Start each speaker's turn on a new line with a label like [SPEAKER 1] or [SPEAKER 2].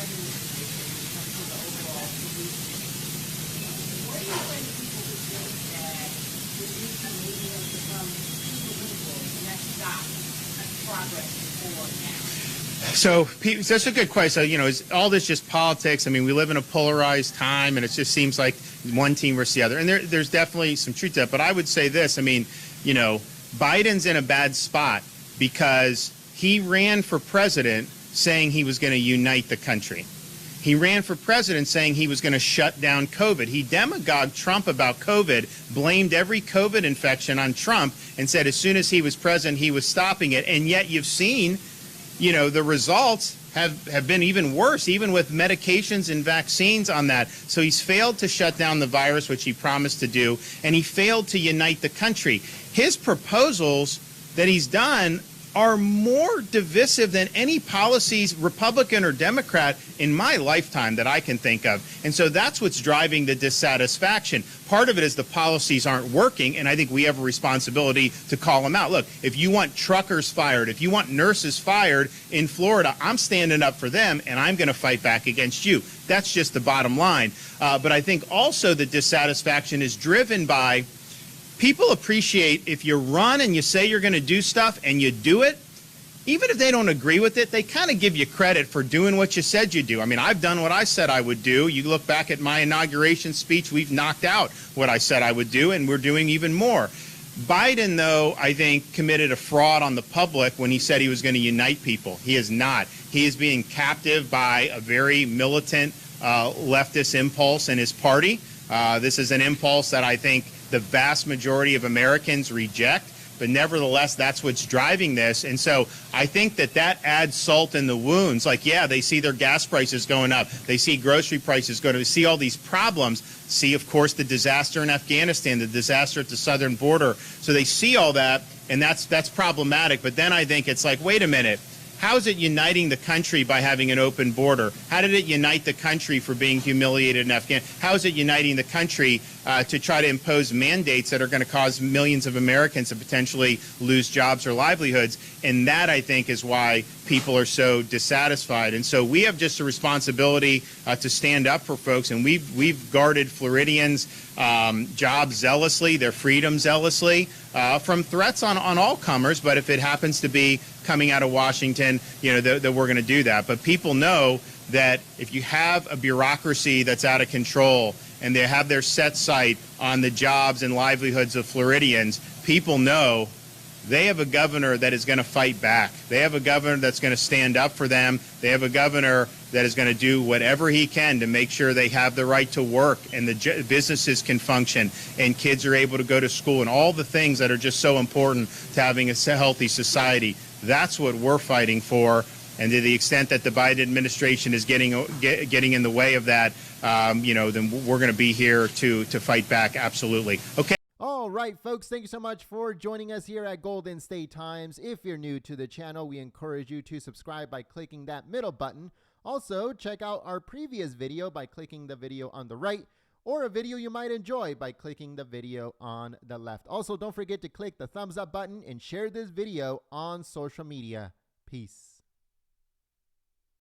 [SPEAKER 1] driving this decision when it comes to the overall solution? What do you explain to people who think that the new Canadians become super liberal and that stops progress forward now?
[SPEAKER 2] So that's a good question. So, is all this just politics? I mean, we live in a polarized time, and it just seems like one team versus the other. And there's definitely some truth to that. But I would say this. I mean, Biden's in a bad spot because he ran for president saying he was going to unite the country. He ran for president saying he was going to shut down COVID. He demagogued Trump about COVID, blamed every COVID infection on Trump, and said as soon as he was president, he was stopping it. And yet you've seen the results have been even worse, even with medications and vaccines on that. So he's failed to shut down the virus, which he promised to do, and he failed to unite the country. His proposals that he's done are more divisive than any policies, Republican or Democrat, in my lifetime that I can think of. And so that's what's driving the dissatisfaction. Part of it is the policies aren't working, and I think we have a responsibility to call them out. Look, if you want truckers fired, if you want nurses fired in Florida, I'm standing up for them, and I'm going to fight back against you. That's just the bottom line. But I think also the dissatisfaction is driven by people appreciate if you run and you say you're going to do stuff and you do it, even if they don't agree with it, they kind of give you credit for doing what you said you do. I mean, I've done what I said I would do. You look back at my inauguration speech, we've knocked out what I said I would do, and we're doing even more. Biden, though, I think, committed a fraud on the public when he said he was going to unite people. He is not. He is being captive by a very militant leftist impulse in his party. This is an impulse that I think the vast majority of Americans reject, but nevertheless, that's what's driving this. And so I think that adds salt in the wounds. Like, yeah, they see their gas prices going up. They see grocery prices going up. They see all these problems. See, of course, the disaster in Afghanistan, the disaster at the southern border. So they see all that, and that's problematic. But then I think it's like, wait a minute. How is it uniting the country by having an open border? How did it unite the country for being humiliated in Afghanistan? How is it uniting the country to try to impose mandates that are going to cause millions of Americans to potentially lose jobs or livelihoods? And that, I think, is why people are so dissatisfied. And so we have just a responsibility to stand up for folks. And we've guarded Floridians' jobs zealously, their freedom zealously, from threats on all comers. But if it happens to be coming out of Washington, that we're going to do that. But people know that if you have a bureaucracy that's out of control and they have their set sight on the jobs and livelihoods of Floridians, people know they have a governor that is going to fight back. They have a governor that's going to stand up for them. They have a governor that is going to do whatever he can to make sure they have the right to work and the businesses can function and kids are able to go to school and all the things that are just so important to having a healthy society. That's what we're fighting for. And to the extent that the Biden administration is getting in the way of that, then we're going to be here to fight back. Absolutely. Okay.
[SPEAKER 3] All right, folks, thank you so much for joining us here at Golden State Times. If you're new to the channel, we encourage you to subscribe by clicking that middle button. Also, check out our previous video by clicking the video on the right, or a video you might enjoy by clicking the video on the left. Also, don't forget to click the thumbs up button and share this video on social media. Peace.